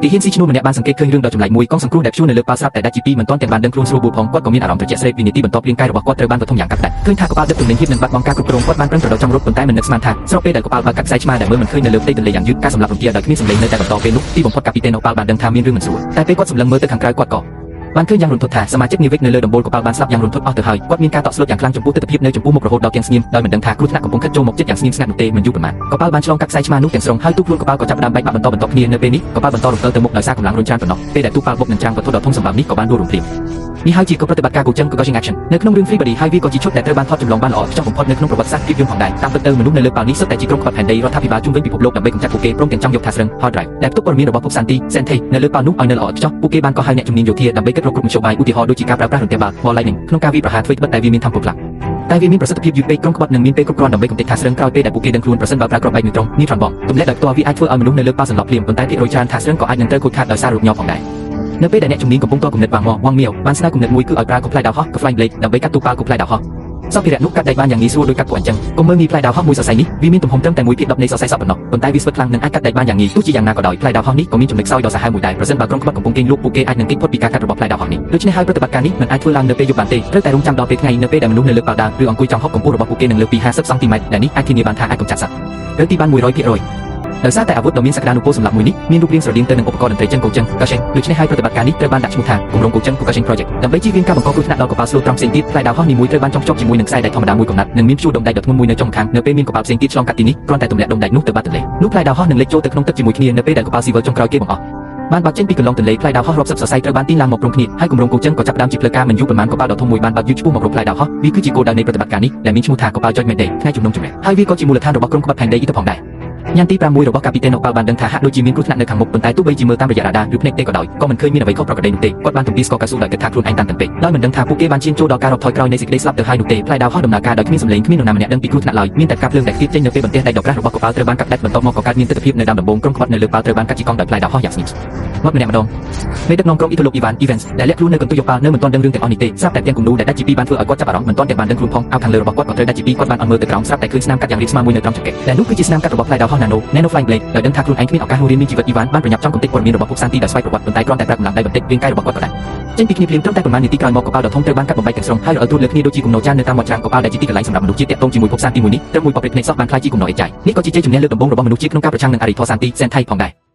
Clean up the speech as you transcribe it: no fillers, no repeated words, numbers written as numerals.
ទីហ៊ានស៊ីឈ្នួលម្នាក់បានសង្កេតឃើញរឿងដ៏ចម្លែកមួយកងសង្គ្រោះដែលព្យួរនៅលើប៉ាល់ស្រាប់តែដាច់ជីពីមិនទាន់ទាំងបានដឹងខ្លួនស្រួលបួលផងគាត់ក៏មានអារម្មណ៍ត្រជាក់ស្រេកពីនីតិបន្ទាប់រាងកាយរបស់គាត់ត្រូវបានបឋមយ៉ាងកាត់ផ្តាច់ឃើញថាកប៉ាល់ដឹកទំនិញហៀបនឹងបាត់បង់ការគ្រប់គ្រងគាត់បានប្រឹងប្រដៅចង់រត់ប៉ុន្តែមិននឹកស្មានថាស្របពេលដែលកប៉ាល់បើកកាត់ខ្សែឆ្មាដែលមើលមិនឃើញនៅលើផ្ទៃទន្លេយ៉ាងយឺតការសម្លាប់រង្គាលដោយគ្មានសម្លេងនៅតែបន្តពេលនោះទីបំផុតកាពីតេណូប៉ាល់បានដឹងថាមានរឿងមិនស្រួលតែពេលគាត់សម្លឹងមើលទៅខាងក្រៅគាត់ក៏បានឃើញយ៉ាងរន្ធត់ថាសមាជិកនាវិកនៅលើដំបូលកប៉ាល់បានស្លាប់យ៉ាងរន្ធត់អស់ទៅហើយគាត់មានការតក់ស្លុតយ៉ាងខ្លាំងចំពោះទស្សនវិជ្ជានៅចំពោះមុខរហូតដល់ទាំងស្ងៀមដោយមិនដឹងថាគ្រោះថ្នាក់កំពុងខិតចូលមកជិតយ៉ាងស្ងៀមស្ងាត់នោះទេមិនយូរប៉ុន្មានកប៉ាល់បានឆ្លងកាត់ខ្សែឆ្មានោះទាំងស្រុងហើយទូខ្លួនកប៉ាល់ក៏ចាប់ផ្ដើមបែកបាក់បន្តគ្នានៅពេលនេះកប៉ាល់បន្តរំកិលទៅមុខដោយសារកម្លាំងរុញច្រានប៉ុណ្ណោះពេលដែលទូប៉ាល់បុកនឹងច្រាំងវត្ថុដ៏ធំសម្បើមនេះក៏បានដួលរំព្រាមនេះហើយជាប្រតិបត្តិការ Coaching Action នៅក្នុងរឿង Free Body ហើយវាក៏ជាឈុតដែលត្រូវបានថតចម្លងបានល្អឥតខ្ចោះបំផុតនៅក្នុងប្រវត្តិសាស្ត្រភាពយន្តផងដែរតាមពិតទៅមនុស្សនៅលើប៉ាល់នេះសុទ្ធតែជាក្រុមក្បត់ផែនដីរដ្ឋាភិបាលជុំវិញពិភពលោកដើម្បីកម្ចាត់ពួកគេព្រមទាំងចង់យកថាស្រឹង Hard Drive ដែលផ្ទុកព័ត៌មានរបស់ភពសាន់ទី Sentei នៅលើប៉ាល់នោះឲ្យនៅល្អឥតខ្ចោះពួកគេបានកោះហៅអ្នកជំនាញយោធាដើម្បីគិតរកគ្រប់មធ្យោបាយឧទាហរណ៍ដូចជាការប្រើប្រាស់រន្ទះបាល់ Ball Lightning ក្នុងការវាយប្រហារធ្វើត្បិតតែវាមានថាមពលខ្លាំងតែវាមានប្រសិទ្ធភាពយឺតពេកក្រុមក្បត់នឹងមានពេលគ្រប់គ្រាន់ដើម្បីកំទេចថាស្រឹងក្រោយពេលដែលពួកគេដឹងខ្លួនប្រសិនបើប្រើគ្រាប់បែក Neutron Bomb ទម្លាក់ដោយផ្ទាល់វាអាចធ្វើឲ្យមនុស្សនៅលើប៉ាល់សន្លប់ភ្លាមប៉ុន្តែភាគរយច្រើនថាស្រឹងក៏អាចនឹងត្រូវខូចខាតដោយសាររូបញ័រផងដែរនៅពេលដែលអ្នកជំនាញកំពុងតគំនិតវ៉ាងមៀវបានស្នើគំនិតមួយគឺឲ្យប្រើកុំផ្លែដៅហោះ Flying Blade ដើម្បីកាត់ទូប៉ាល់កុំផ្លែដៅហោះសម្ភារៈនោះកាត់ដែកបានយ៉ាងងាយស្រួលដោយកាត់ពួកអញ្ចឹងកុំមើលងាយផ្លែដៅហោះមួយសរសៃនេះវាមានទំហំត្រឹមតែ1/10នៃសរសៃសក់ប៉ុណ្ណោះប៉ុន្តែវាស្វិតខ្លាំងនិងអាចកាត់ដែកបានយ៉ាងងាយទោះជាយ៉ាងណាក៏ដោយផ្លែដៅហោះនេះក៏មានចំណុចខ្សោយដ៏សាហាវមួយដែរប្រសិនបើក្រុមក្បត់កំពុងគេងលក់ពួកគេអាចនឹងគេចផុតពីការកាត់របស់ផ្លែដៅហោះនេះដូច្នេះហើយប្រតិបត្តិការនេះមិនអាចធ្វើឡើងនៅពេលយប់បានទេត្រូវតែរងចាំដល់ពេលថ្ងៃនៅពេលដែលមនុស្សនៅលើប៉ាល់ដើរឬអង្គុយចំហុកកម្ពស់របស់ពួកគេនឹងលើសពី50 សង់ទីម៉ែត្រដែលនេះអាចធានាបានថាអាចកម្ចាត់សត្វឬទីបាន 100% ដោយសារតែអាវុធដ៏មានសក្តានុពលសម្រាប់មួយនេះមានរូបរាងស្រដៀងទៅនឹងឧបករណ៍តន្ត្រីចិន Coaching ដូច្នេះហើយប្រតិបត្តិការនេះត្រូវបានដាក់ឈ្មោះថាគម្រោង Coaching Project ដើម្បីជៀសវាងការបង្កគ្រោះថ្នាក់ដល់កប៉ាល់ស្លូតត្រង់ផ្សេងទៀតផ្លែដៅហោះនីមួយត្រូវបានចងភ្ជាប់ជាមួយនឹងខ្សែដែកធម្មតាមួយកំណាត់និងមានព្យួរដុំដែកដ៏ធ្ងន់មួយនៅចុងខាងនៅពេលមានកប៉ាល់ផ្សេងទៀតឆ្លងកាត់ទីនេះគ្រាន់តែទម្លាក់ដុំដែកនោះទៅបាត់ទន្លេនោះផ្លែដៅហោះនឹងលេចចូលទៅក្នុងទឹកជាមួយគ្នានៅពេលដែលកប៉ាល់ស៊ីវិលចុងក្រោយគេបង្អស់បានបើកចេញពីកន្លងទន្លេផ្លែដៅហោះរាប់សិបសរសៃត្រូវបានទាញឡើងមកព្រមគ្នាហើយគម្រោង Coaching ក៏ចាប់ផ្ដើមជាផ្លូវការមិនយូរប៉ុន្មានកប៉ាល់ដ៏ធំមួយបានបើកយឺតឆ្ពោះមករកផ្លែដៅហោះវាគឺជាគោលដៅនៃប្រតិបត្តិការនេះដែលមានឈ្មោះថាកប៉ាល់ Judgment Day ថ្ងៃជំនុំជម្រះហើយវាក៏ជាមូលដ្ឋានរបស់ក្រុមក្បត់ផែនដីនេះទៅផងដែរញ៉ាំទី6របស់កាពីតេណូប៉ាល់បានដឹងថាហាក់ដូចជាមានគ្រោះថ្នាក់នៅខាងមុខប៉ុន្តែទោះបីជាមើលតាមរយៈរ៉ាដាឬភ្នែកទេក៏ដោយក៏មិនឃើញមានអ្វីខុសប្រក្រតីនោះទេគាត់បានទំពាស្កកៅស៊ូដោយគិតថាខ្លួនឯងតានតឹងពេកដោយមិនដឹងថាពួកគេបានឈានចូលដល់ការរាប់ថយក្រោយនៃសេចក្តីស្លាប់ទៅហើយនោះទេផ្លែដៅហោះដំណើរការដោយគ្មានសម្លេងគ្មាននរណាម្នាក់ដឹងពីគ្រោះថ្នាក់ឡើយមានតែការភ្លើងដែលខ្ទាតចេញនៅពេលបន្ទះដែកដ៏ក្រាស់របស់កប៉ាល់ត្រូវបានកាត់ដាច់បន្ទាប់មកក៏កើតមានទស្សនវិជ្ជានៅដើមដំបូងក្រុមក្បត់នៅលើប៉ាល់ត្រូវបានកាត់ជាកង់ដោយផ្លែដៅហោះយ៉ាងស្ងៀមមកម្នាក់ម្ដងមេដឹកនាំក្រុមអ៊ីតាឡូ Ivan Evans ដែលលាក់ខ្លួននៅកន្ទុយយកប៉ាល់នៅមិនទាន់ដឹងរឿងទាំងអស់នេះទេស្រាប់តែទាំងគំនូដែលដាច់ជីពីបានធ្វើឲ្យគាត់ចាប់អារម្មណ៍មិនទាន់ទាំងបានដឹងខ្លួនផងអោខាងលើរបស់គាត់ក៏ត្រូវដាច់ជីពីគាត់បានអន់មើលទៅក្រោមស្រាប់តែឃើញស្នាមកាត់យ៉ាងរាបស្មើមួយនៅត្រង់ចង្កេះដែលនោះគឺជាស្នាមកាត់របស់ផ្លែដៅហោះ Nano Flying Blade ដោយដឹងថាខ្លួនឯងគ្មានឱកាសរស់រានមានជីវិត Ivan បានប្រញាប់ចង់កំទេចព័ត៌មានរបស់ពួកសាន់ទីដែលស្វ័យប្រវត្តិប៉ុន្តែគ្រាន់តែប្រាប់កម្លាំងដៃបន្តិចរាងកាយរបស់គាត់ក៏ដាច់ចេញពីគ្នាភ្លាមត្រឹមតែប្រមាណនាទីក្រោយមកកប៉ាល់ដ៏ធំត្រូវបានកាត់បំបែកទាំងស្រុងហើយរអិលត្រួតលើគ្នាដូចជាគំនរចាននៅតាមមាត់ច្រាំងកប៉ាល់ដែលជាទីកន្លែងសម្រាប់មនុស្សជាតិតាក់ទងជាមួយភពសាន់ទីមួយនេះត្រឹមមួយប៉ព្រិចភ្នែកសោះបានខ្លាយជាគំនរអេចាយនេះក៏ជាជ័យជំនះលើកដំបូងរបស់មនុស្សជាតិក្នុងការប្រឆាំងនឹងអរិយធម៌សាន់ទី Sentai ផងដែរ